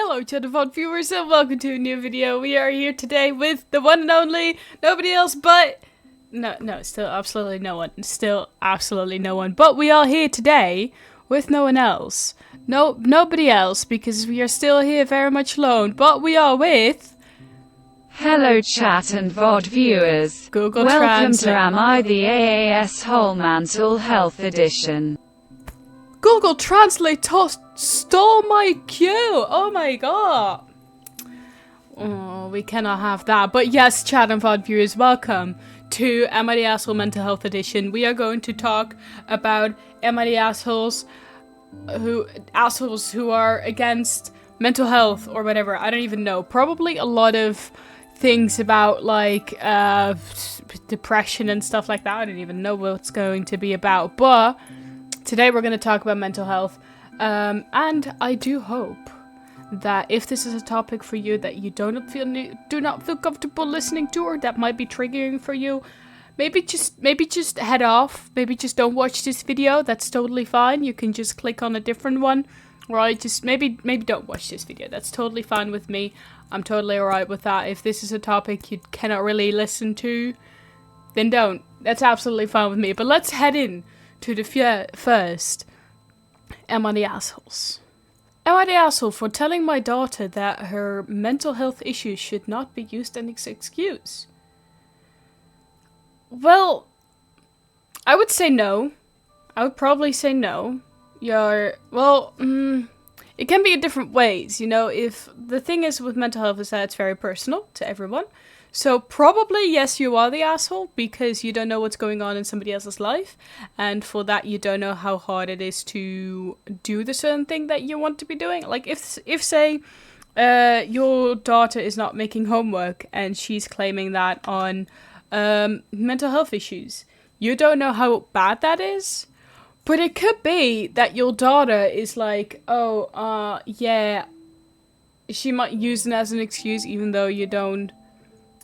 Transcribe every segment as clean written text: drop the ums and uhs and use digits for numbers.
Hello Chatterford viewers and welcome to a new video. We are here today with the one and only, nobody else but, still absolutely no one, but we are here today with no one else. Nobody else, because we are still here very much alone, but we are with... Hello chat and VOD viewers. Google Welcome Translate. to Am I the AAS Whole Mental Health Edition. Google Translate stole my cue! Oh my god! Oh, we cannot have that. But yes, chat and VOD viewers, welcome to Am I the Asshole Mental Health Edition. We are going to talk about am I the assholes who are against mental health or whatever. I don't even know. Probably a lot of things about like depression and stuff like that. I don't even know what it's going to be about. But today we're going to talk about mental health. And I do hope that if this is a topic for you that you do not feel comfortable listening to, or that might be triggering for you, maybe just head off. Maybe just don't watch this video. That's totally fine. You can just click on a different one, or maybe don't watch this video. That's totally fine with me. I'm totally alright with that. If this is a topic you cannot really listen to, then don't. That's absolutely fine with me. But let's head in to the first. Am I the assholes? Am I the asshole for telling my daughter that her mental health issues should not be used as an excuse? Well, I would say no. I would probably say no. It can be in different ways, you know. If the thing is with mental health is that it's very personal to everyone. So probably, yes, you are the asshole because you don't know what's going on in somebody else's life. And for that, you don't know how hard it is to do the certain thing that you want to be doing. Like if say, your daughter is not making homework and she's claiming that on mental health issues. You don't know how bad that is. But it could be that your daughter is like, yeah, she might use it as an excuse even though you don't.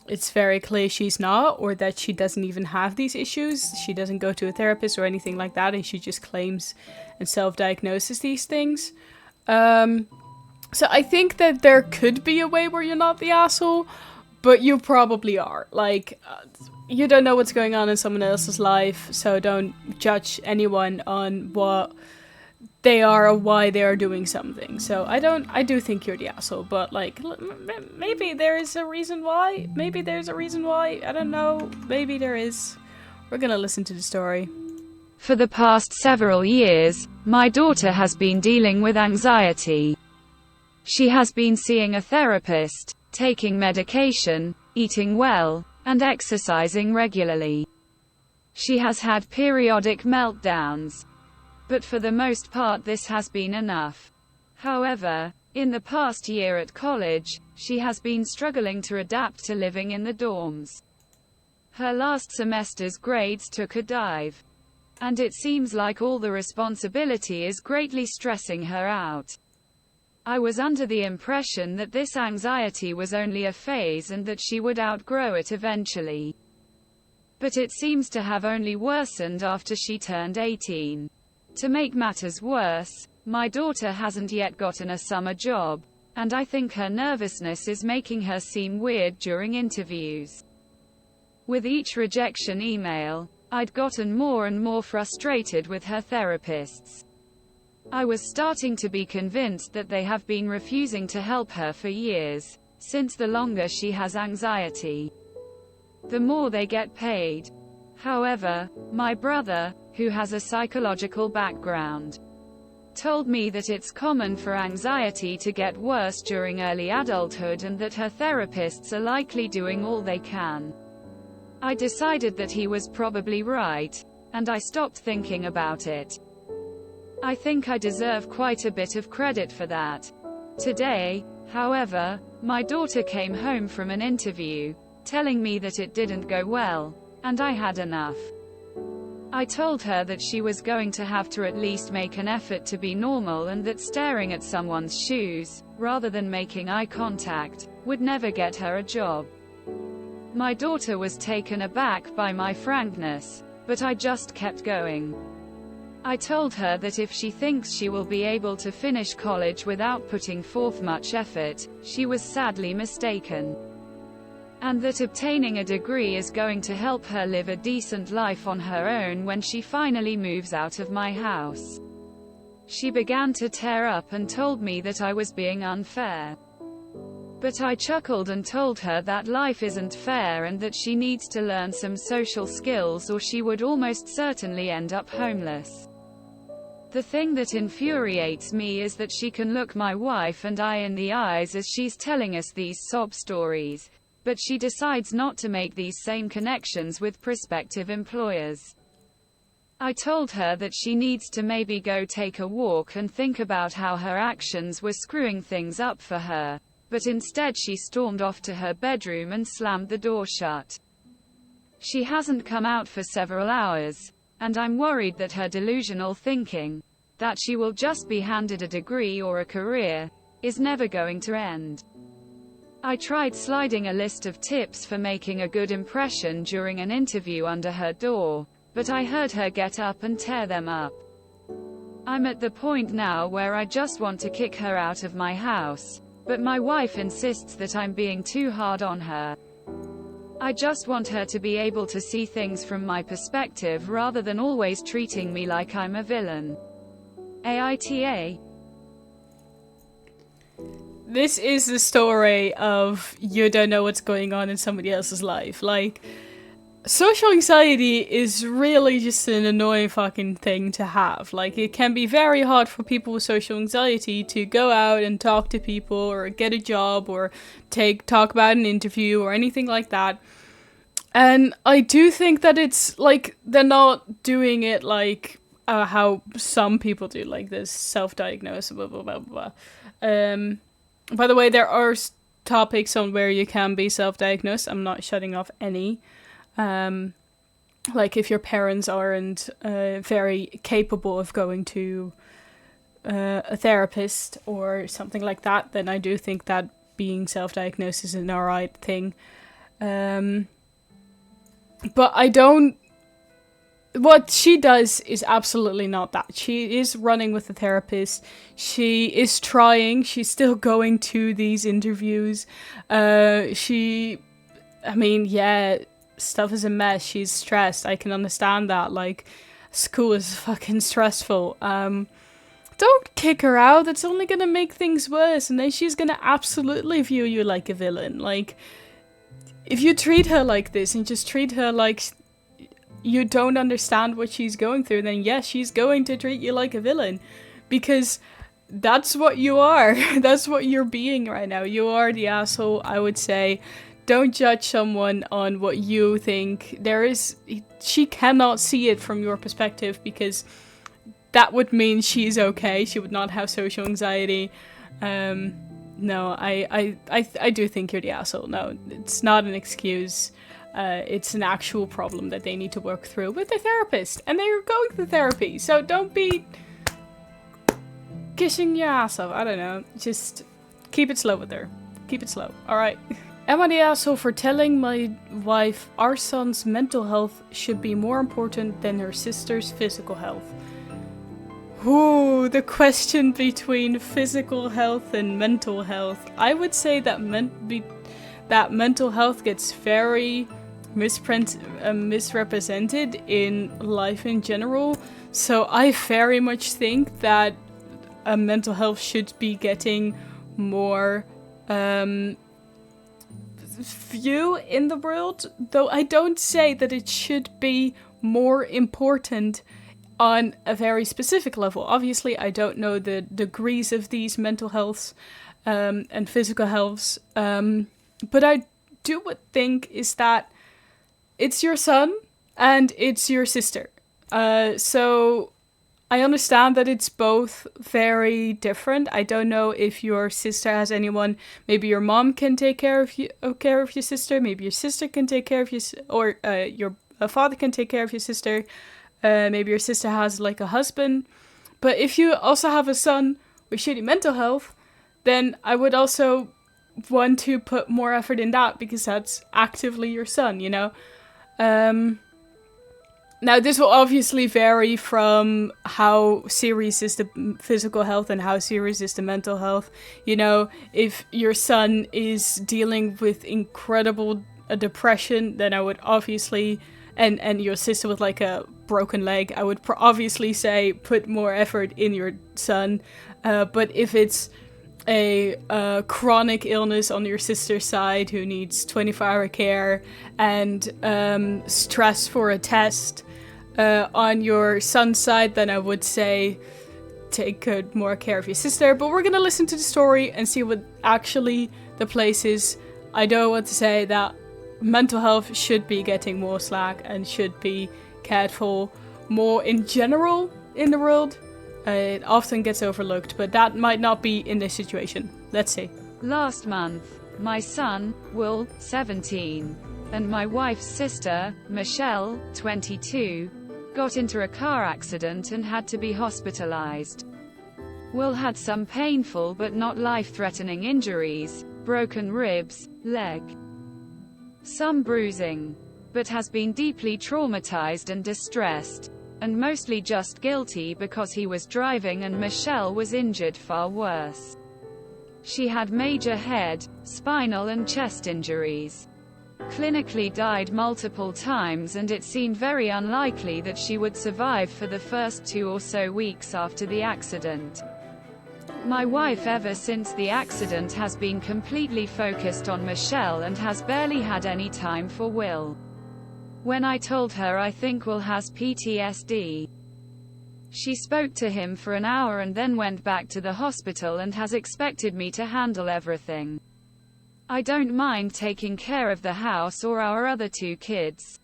It's very clear she's not, or that she doesn't even have these issues. She doesn't go to a therapist or anything like that, and she just claims and self-diagnoses these things. So I think that there could be a way where you're not the asshole, but you probably are. Like, you don't know what's going on in someone else's life, so don't judge anyone on what they are or why they are doing something. So I do think you're the asshole, but like, maybe there is a reason why. Maybe there's a reason why. I don't know. Maybe there is. We're gonna listen to the story. For the past several years, my daughter has been dealing with anxiety. She has been seeing a therapist, taking medication, eating well, and exercising regularly. She has had periodic meltdowns. But for the most part this has been enough. However, in the past year at college, she has been struggling to adapt to living in the dorms. Her last semester's grades took a dive. And it seems like all the responsibility is greatly stressing her out. I was under the impression that this anxiety was only a phase and that she would outgrow it eventually. But it seems to have only worsened after she turned 18. To make matters worse, my daughter hasn't yet gotten a summer job, and I think her nervousness is making her seem weird during interviews. With each rejection email, I'd gotten more and more frustrated with her therapists. I was starting to be convinced that they have been refusing to help her for years, since the longer she has anxiety, the more they get paid. However, my brother, who has a psychological background, told me that it's common for anxiety to get worse during early adulthood and that her therapists are likely doing all they can. I decided that he was probably right, and I stopped thinking about it. I think I deserve quite a bit of credit for that. Today, however, my daughter came home from an interview, telling me that it didn't go well, and I had enough. I told her that she was going to have to at least make an effort to be normal and that staring at someone's shoes, rather than making eye contact, would never get her a job. My daughter was taken aback by my frankness, but I just kept going. I told her that if she thinks she will be able to finish college without putting forth much effort, she was sadly mistaken. And that obtaining a degree is going to help her live a decent life on her own when she finally moves out of my house. She began to tear up and told me that I was being unfair. But I chuckled and told her that life isn't fair and that she needs to learn some social skills or she would almost certainly end up homeless. The thing that infuriates me is that she can look my wife and I in the eyes as she's telling us these sob stories, but she decides not to make these same connections with prospective employers. I told her that she needs to maybe go take a walk and think about how her actions were screwing things up for her, but instead she stormed off to her bedroom and slammed the door shut. She hasn't come out for several hours, and I'm worried that her delusional thinking, that she will just be handed a degree or a career, is never going to end. I tried sliding a list of tips for making a good impression during an interview under her door, but I heard her get up and tear them up. I'm at the point now where I just want to kick her out of my house, but my wife insists that I'm being too hard on her. I just want her to be able to see things from my perspective rather than always treating me like I'm a villain. AITA. This is the story of you don't know what's going on in somebody else's life. Like, social anxiety is really just an annoying fucking thing to have. Like, it can be very hard for people with social anxiety to go out and talk to people or get a job or talk about an interview or anything like that. And I do think that it's like they're not doing it like how some people do, like this self-diagnose, blah blah blah blah. By the way, there are topics on where you can be self-diagnosed. I'm not shutting off any. Like if your parents aren't very capable of going to a therapist or something like that, then I do think that being self-diagnosed is an alright thing. But I don't... What she does is absolutely not that. She is running with a therapist. She is trying. She's still going to these interviews. Yeah, stuff is a mess. She's stressed. I can understand that. Like, school is fucking stressful. Don't kick her out. It's only gonna make things worse. And then she's gonna absolutely view you like a villain. Like, if you treat her like this and just treat her like you don't understand what she's going through, then yes, she's going to treat you like a villain. Because that's what you are. That's what you're being right now. You are the asshole, I would say. Don't judge someone on what you think. She cannot see it from your perspective because that would mean she's okay. She would not have social anxiety. No, I do think you're the asshole. No, it's not an excuse. It's an actual problem that they need to work through with their therapist. And they're going to therapy. So don't be kissing your ass off. I don't know. Just keep it slow with her. Keep it slow. Alright. Am I the asshole for telling my wife our son's mental health should be more important than her sister's physical health? Ooh, the question between physical health and mental health. I would say that mental health gets very misrepresented in life in general. So I very much think that mental health should be getting more view in the world, though I don't say that it should be more important on a very specific level. Obviously, I don't know the degrees of these mental healths and physical healths, but I do think is that it's your son and it's your sister. So I understand that it's both very different. I don't know if your sister has anyone. Maybe your mom can take care of your sister. Maybe your sister can take care of you, or your father can take care of your sister. Maybe your sister has like a husband. But if you also have a son with shitty mental health, then I would also want to put more effort in that because that's actively your son, you know? Now, this will obviously vary from how serious is the physical health and how serious is the mental health. You know, if your son is dealing with incredible depression, then I would obviously, and your sister with like a broken leg, I would obviously say put more effort in your son. But if it's a chronic illness on your sister's side who needs 24-hour care and stress for a test on your son's side, then I would say take good more care of your sister. But we're gonna listen to the story and see what actually the place is. I don't want to say that mental health should be getting more slack and should be cared for more in general in the world. It often gets overlooked, but that might not be in this situation. Let's see. Last month, my son, Will, 17, and my wife's sister, Michelle, 22, got into a car accident and had to be hospitalized. Will had some painful but not life-threatening injuries, broken ribs, leg, some bruising, but has been deeply traumatized and distressed, and mostly just guilty because he was driving and Michelle was injured far worse. She had major head, spinal and chest injuries. Clinically died multiple times, and it seemed very unlikely that she would survive for the first 2 or so weeks after the accident. My wife ever since the accident has been completely focused on Michelle and has barely had any time for Will. When I told her I think Will has PTSD, she spoke to him for an hour and then went back to the hospital and has expected me to handle everything. I don't mind taking care of the house or our other 2 kids.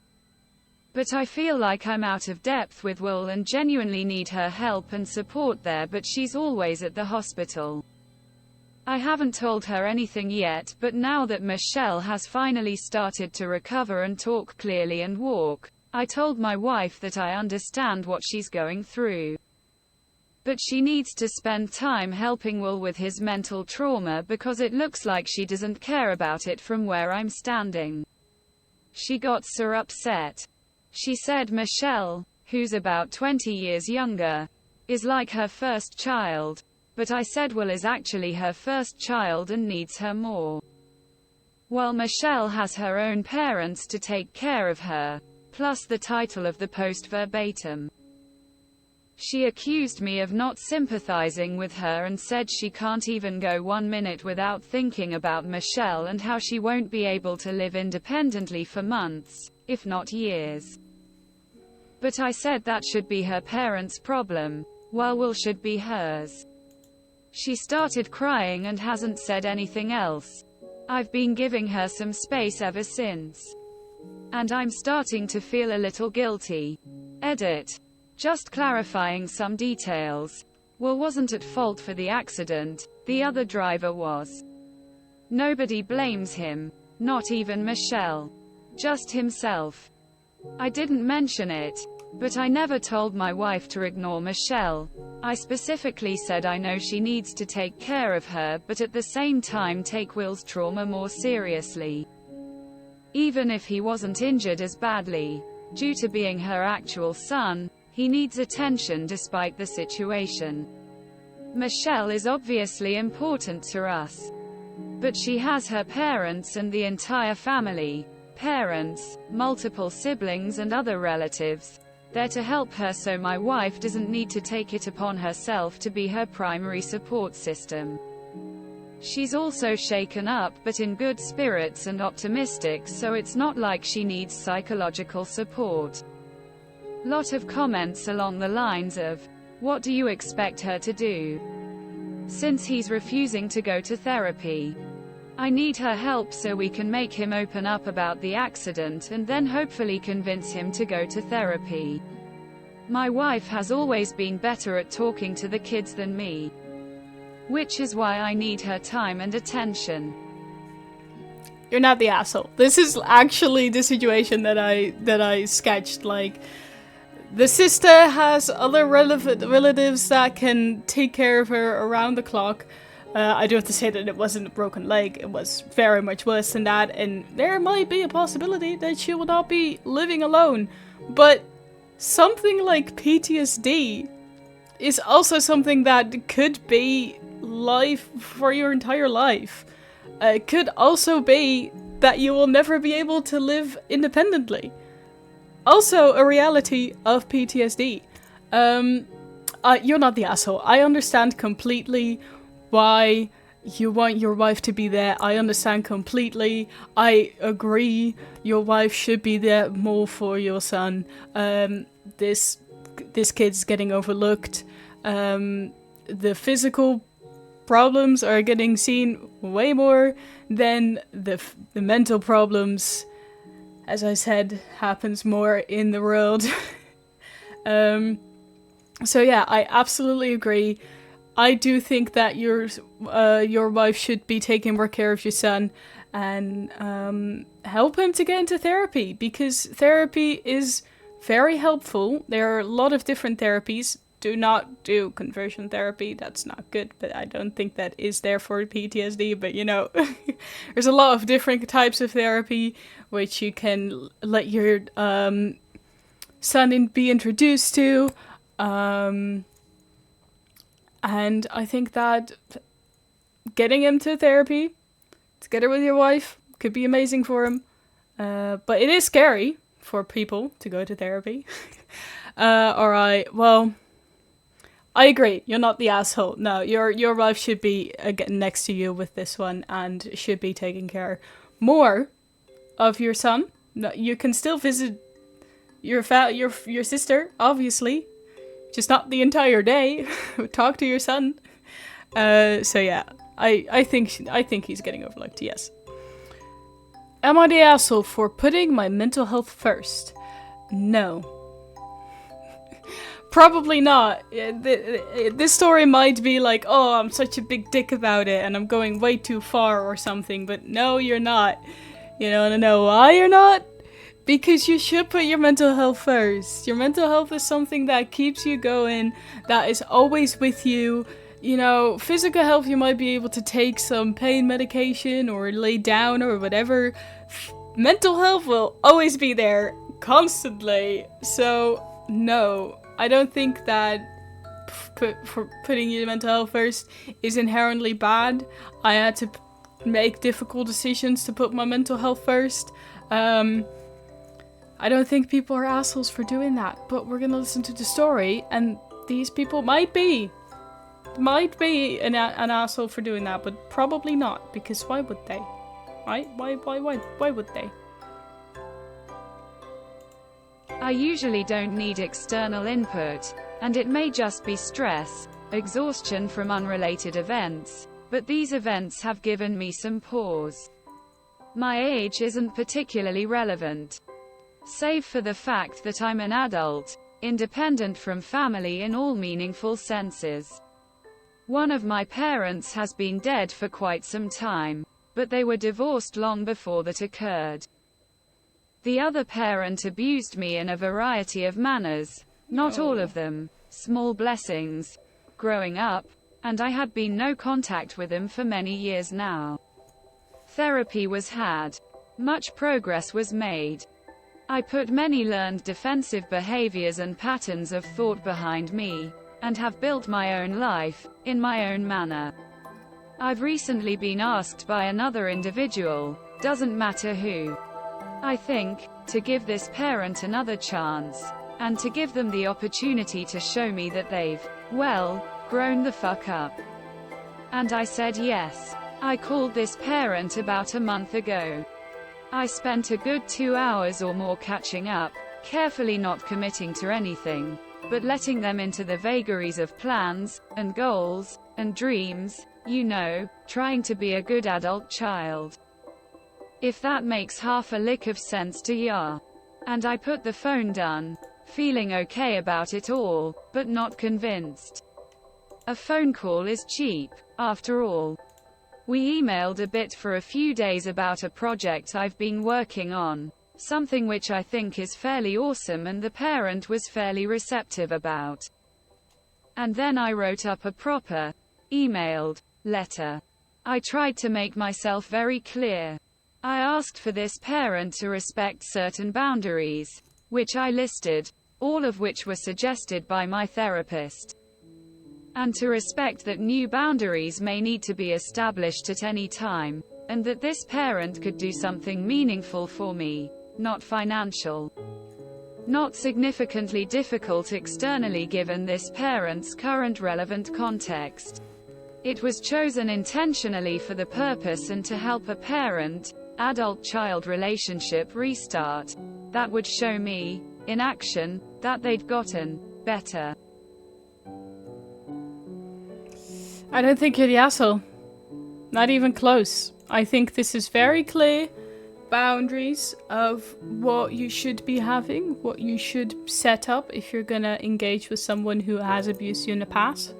But I feel like I'm out of depth with Will and genuinely need her help and support there, but she's always at the hospital. I haven't told her anything yet, but now that Michelle has finally started to recover and talk clearly and walk, I told my wife that I understand what she's going through. But she needs to spend time helping Will with his mental trauma because it looks like she doesn't care about it from where I'm standing. She got so upset. She said Michelle, who's about 20 years younger, is like her first child. But I said Will is actually her first child and needs her more. While Michelle has her own parents to take care of her, plus the title of the post verbatim. She accused me of not sympathizing with her and said she can't even go 1 minute without thinking about Michelle and how she won't be able to live independently for months, if not years. But I said that should be her parents' problem, while Will should be hers. She started crying and hasn't said anything else. I've been giving her some space ever since. And I'm starting to feel a little guilty. Edit. Just clarifying some details. Will wasn't at fault for the accident, the other driver was. Nobody blames him, not even Michelle. Just himself. I didn't mention it, but I never told my wife to ignore Michelle. I specifically said I know she needs to take care of her, but at the same time take Will's trauma more seriously. Even if he wasn't injured as badly, due to being her actual son, he needs attention despite the situation. Michelle is obviously important to us. But she has her parents and the entire family, parents, multiple siblings and other relatives, there to help her, so my wife doesn't need to take it upon herself to be her primary support system. She's also shaken up but in good spirits and optimistic, so it's not like she needs psychological support. Lot of comments along the lines of, "What do you expect her to do? Since he's refusing to go to therapy. I need her help so we can make him open up about the accident and then hopefully convince him to go to therapy. My wife has always been better at talking to the kids than me. Which is why I need her time and attention." You're not the asshole. This is actually the situation that I sketched. Like, the sister has other relatives that can take care of her around the clock. I do have to say that it wasn't a broken leg. It was very much worse than that, and there might be a possibility that she will not be living alone. But something like PTSD is also something that could be life for your entire life. It could also be that you will never be able to live independently. Also, a reality of PTSD. You're not the asshole. I understand completely why you want your wife to be there. I understand completely. I agree. Your wife should be there more for your son. This kid's getting overlooked. The physical problems are getting seen way more than the mental problems. As I said, happens more in the world. So yeah, I absolutely agree. I do think that your wife should be taking more care of your son and help him to get into therapy, because therapy is very helpful. There are a lot of different therapies. Do not do conversion therapy. That's not good, but I don't think that is there for PTSD. But you know, there's a lot of different types of therapy which you can let your son be introduced to. And I think that getting him to therapy together with your wife could be amazing for him. But it is scary for people to go to therapy. Alright, well, I agree. You're not the asshole. No, your wife should be getting next to you with this one and should be taking care more of your son. No, you can still visit your sister, obviously. Just not the entire day. Talk to your son. So yeah, I think he's getting overlooked. Yes. Am I the asshole for putting my mental health first? No. Probably not. This story might be like, oh, I'm such a big dick about it and I'm going way too far or something, but no, you're not. You wanna know why you're not? Because you should put your mental health first. Your mental health is something that keeps you going, that is always with you. You know, physical health, you might be able to take some pain medication or lay down or whatever. Mental health will always be there, constantly. So, no, I don't think that putting your mental health first is inherently bad. I had to make difficult decisions to put my mental health first. I don't think people are assholes for doing that, but we're gonna listen to the story, and these people might be an asshole for doing that, but probably not, because why would they? Right? Why would they? I usually don't need external input, and it may just be stress, exhaustion from unrelated events, but these events have given me some pause. My age isn't particularly relevant, save for the fact that I'm an adult, independent from family in all meaningful senses. One of my parents has been dead for quite some time, but they were divorced long before that occurred. The other parent abused me in a variety of manners, not all of them small blessings, growing up, and I had been no contact with him for many years now. Therapy was had. Much progress was made. I put many learned defensive behaviors and patterns of thought behind me, and have built my own life, in my own manner. I've recently been asked by another individual, doesn't matter who, I think, to give this parent another chance, and to give them the opportunity to show me that they've, well, grown the fuck up. And I said yes. I called this parent about a month ago. I spent a good 2 hours or more catching up, carefully not committing to anything, but letting them into the vagaries of plans, and goals, and dreams, trying to be a good adult child. If that makes half a lick of sense to ya. And I put the phone down, feeling okay about it all, but not convinced. A phone call is cheap, after all. We emailed a bit for a few days about a project I've been working on, something which I think is fairly awesome and the parent was fairly receptive about. And then I wrote up a proper, emailed, letter. I tried to make myself very clear. I asked for this parent to respect certain boundaries, which I listed. all of which were suggested by my therapist. And to respect that new boundaries may need to be established at any time, and that this parent could do something meaningful for me, not financial. Not significantly difficult externally given this parent's current relevant context. It was chosen intentionally for the purpose and to help a parent-adult-child relationship restart, that would show me, in action, that they'd gotten better. I don't think you're the asshole. Not even close. I think this is very clear boundaries of what you should be having, what you should set up if you're gonna engage with someone who has abused you in the past.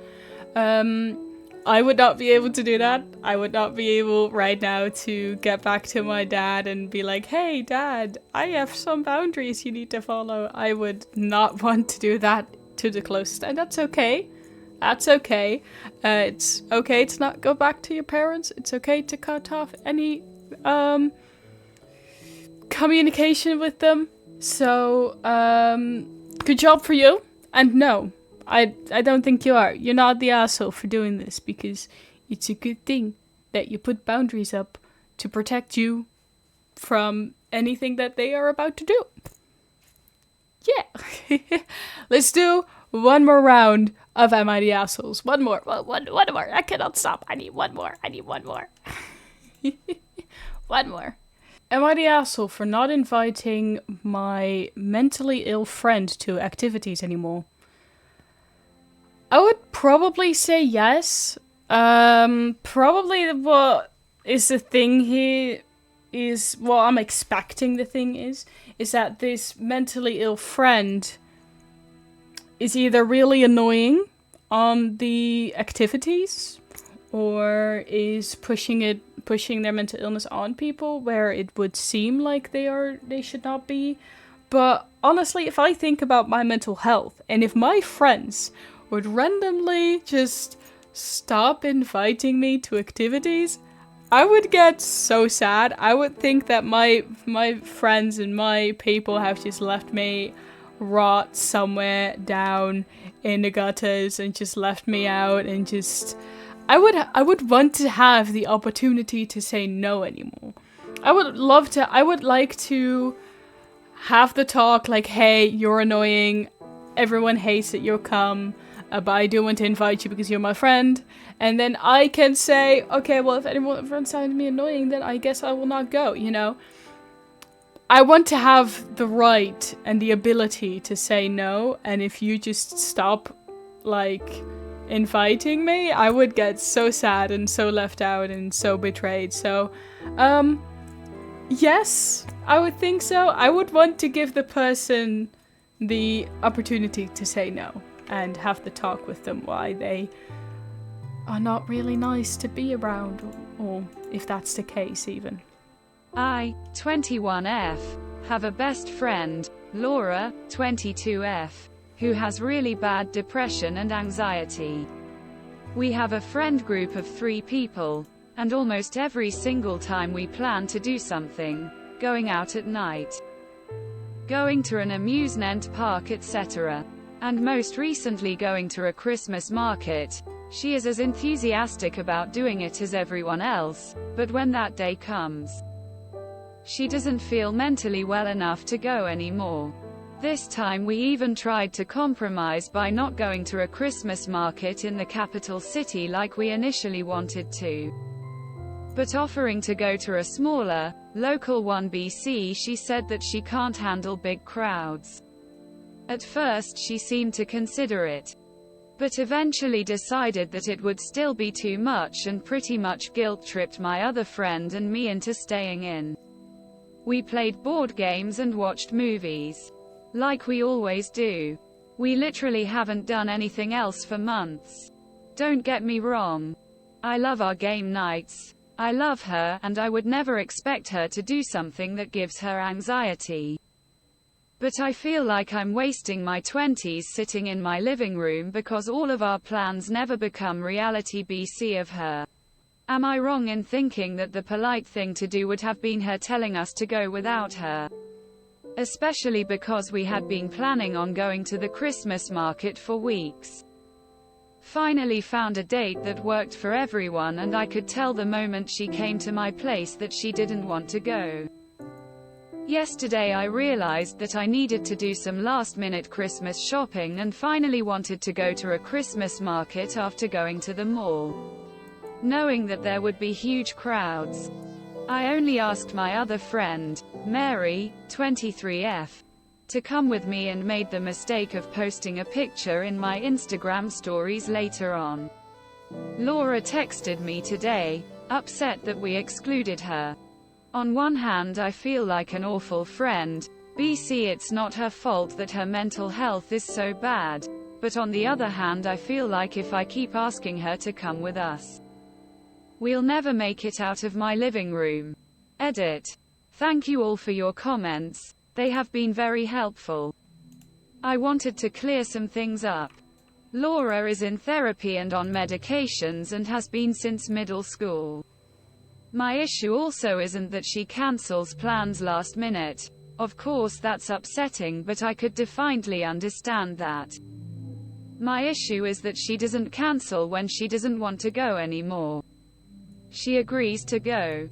I would not be able to do that. I would not be able right now to get back to my dad and be like, hey dad, I have some boundaries you need to follow. I would not want to do that to the closest, and that's okay. That's okay. It's okay to not go back to your parents. It's okay to cut off any communication with them. So, good job for you. And no, I don't think you are. You're not the asshole for doing this, because it's a good thing that you put boundaries up to protect you from anything that they are about to do. Yeah. Let's do one more round of Am I the Assholes? One more. One more. I cannot stop. I need one more. One more. Am I the asshole for not inviting my mentally ill friend to activities anymore? I would probably say yes. Probably what is the thing here is, what I'm expecting the thing is that this mentally ill friend is either really annoying on the activities, or is pushing their mental illness on people where it would seem like they should not be. But honestly, if I think about my mental health, and if my friends would randomly just stop inviting me to activities, I would get so sad. I would think that my friends and my people have just left me rot somewhere down in the gutters and just left me out, and just I would want to have the opportunity to say no anymore. I would like to have the talk like, hey, you're annoying, everyone hates that you'll come, but I do want to invite you because you're my friend. And then I can say, okay, well, if everyone finds me annoying, then I guess I will not go, you know? I want to have the right and the ability to say no, and if you just stop, like, inviting me, I would get so sad and so left out and so betrayed. So, yes, I would think so. I would want to give the person the opportunity to say no and have the talk with them why they are not really nice to be around, or if that's the case even. I, 21F, have a best friend, Laura, 22F, who has really bad depression and anxiety. We have a friend group of 3 people, and almost every single time we plan to do something, going out at night, going to an amusement park, etc., and most recently going to a Christmas market, she is as enthusiastic about doing it as everyone else, but when that day comes, she doesn't feel mentally well enough to go anymore. This time we even tried to compromise by not going to a Christmas market in the capital city like we initially wanted to, but offering to go to a smaller, local one. She said that she can't handle big crowds. At first she seemed to consider it, but eventually decided that it would still be too much and pretty much guilt-tripped my other friend and me into staying in. We played board games and watched movies, like we always do. We literally haven't done anything else for months. Don't get me wrong. I love our game nights. I love her, and I would never expect her to do something that gives her anxiety. But I feel like I'm wasting my 20s sitting in my living room because all of our plans never become reality. Of her. Am I wrong in thinking that the polite thing to do would have been her telling us to go without her? especially because we had been planning on going to the Christmas market for weeks. Finally found a date that worked for everyone, and I could tell the moment she came to my place that she didn't want to go. Yesterday I realized that I needed to do some last-minute Christmas shopping and finally wanted to go to a Christmas market after going to the mall, knowing that there would be huge crowds. I only asked my other friend, Mary, 23F, to come with me and made the mistake of posting a picture in my Instagram stories later on. Laura texted me today, upset that we excluded her. On one hand I feel like an awful friend, BC it's not her fault that her mental health is so bad, but on the other hand I feel like if I keep asking her to come with us, we'll never make it out of my living room. Edit. Thank you all for your comments, they have been very helpful. I wanted to clear some things up. Laura is in therapy and on medications and has been since middle school. My issue also isn't that she cancels plans last minute. Of course that's upsetting, but I could definitely understand that. My issue is that she doesn't cancel when she doesn't want to go anymore. She agrees to go.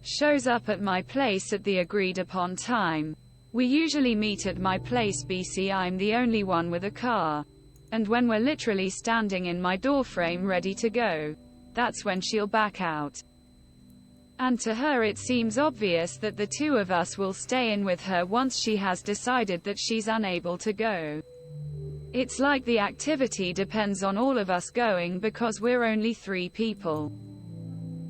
Shows up at my place at the agreed upon time. We usually meet at my place BC, I'm the only one with a car. And when we're literally standing in my doorframe ready to go, that's when she'll back out. And to her it seems obvious that the two of us will stay in with her once she has decided that she's unable to go. It's like the activity depends on all of us going because we're only 3 people.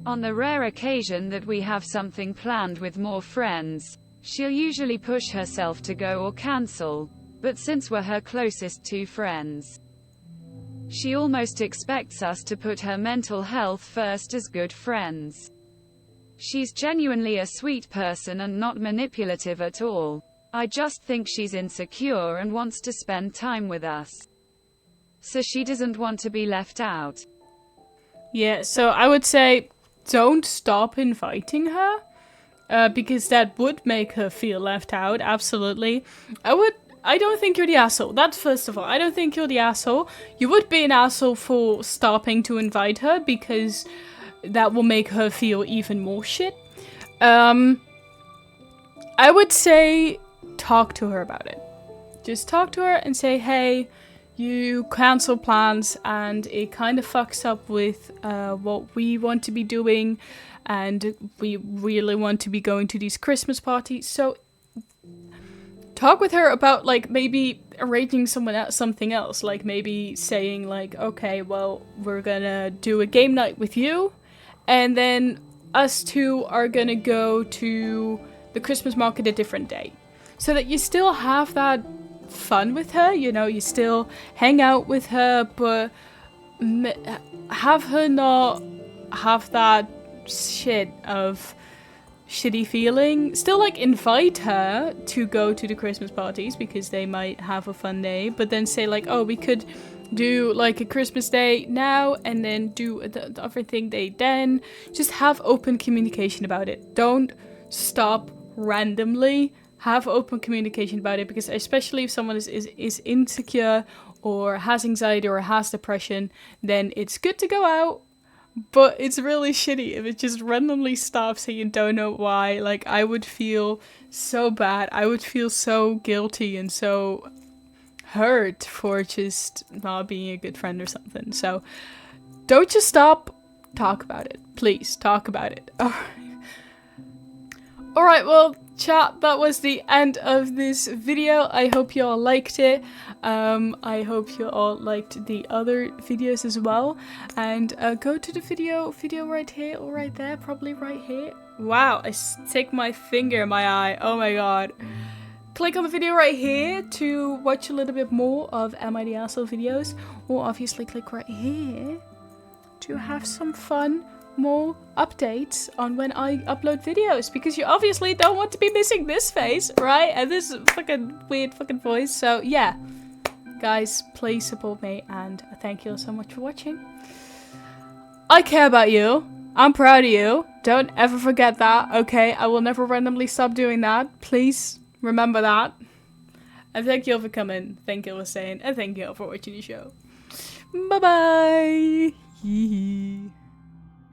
On the rare occasion that we have something planned with more friends, she'll usually push herself to go or cancel, but since we're her closest 2 friends, she almost expects us to put her mental health first as good friends. She's genuinely a sweet person and not manipulative at all. I just think she's insecure and wants to spend time with us. So she doesn't want to be left out. Yeah, so I would say don't stop inviting her, because that would make her feel left out, absolutely. I don't think you're the asshole. That's first of all. I don't think you're the asshole. You would be an asshole for stopping to invite her, because that will make her feel even more shit. I would say talk to her about it. Just talk to her and say, hey, you cancel plans and it kind of fucks up with what we want to be doing, and we really want to be going to these Christmas parties. So talk with her about like maybe arranging something else, like maybe saying like, okay, well, we're gonna do a game night with you, and then us 2 are gonna go to the Christmas market a different day. So that you still have that fun with her, you know, you still hang out with her, but have her not have that shit of shitty feeling. Still like invite her to go to the Christmas parties because they might have a fun day, but then say like, oh, we could do like a Christmas day now and then do the other thing day then. Just have open communication about it. Don't stop randomly. Have open communication about it, because especially if someone is insecure or has anxiety or has depression, then it's good to go out, but it's really shitty if it just randomly stops and you don't know why. Like, I would feel so bad. I would feel so guilty and so hurt for just not being a good friend or something. So don't just stop. Talk about it. Please, talk about it. Alright, well, chat, that was the end of this video. I hope you all liked it. I hope you all liked the other videos as well. And go to the video right here or right there, probably right here. Wow, I stick my finger in my eye. Oh my god. Click on the video right here to watch a little bit more of Am I the Asshole videos. Or obviously click right here to have some fun, more updates on when I upload videos, because you obviously don't want to be missing this face, right? And this fucking weird fucking voice. So yeah, guys, please support me, and thank you so much for watching. I care about you. I'm proud of you. Don't ever forget that, okay? I will never randomly stop doing that. Please Remember that. And thank you all for coming. Thank you all for staying. And thank you all for watching the show. Bye bye.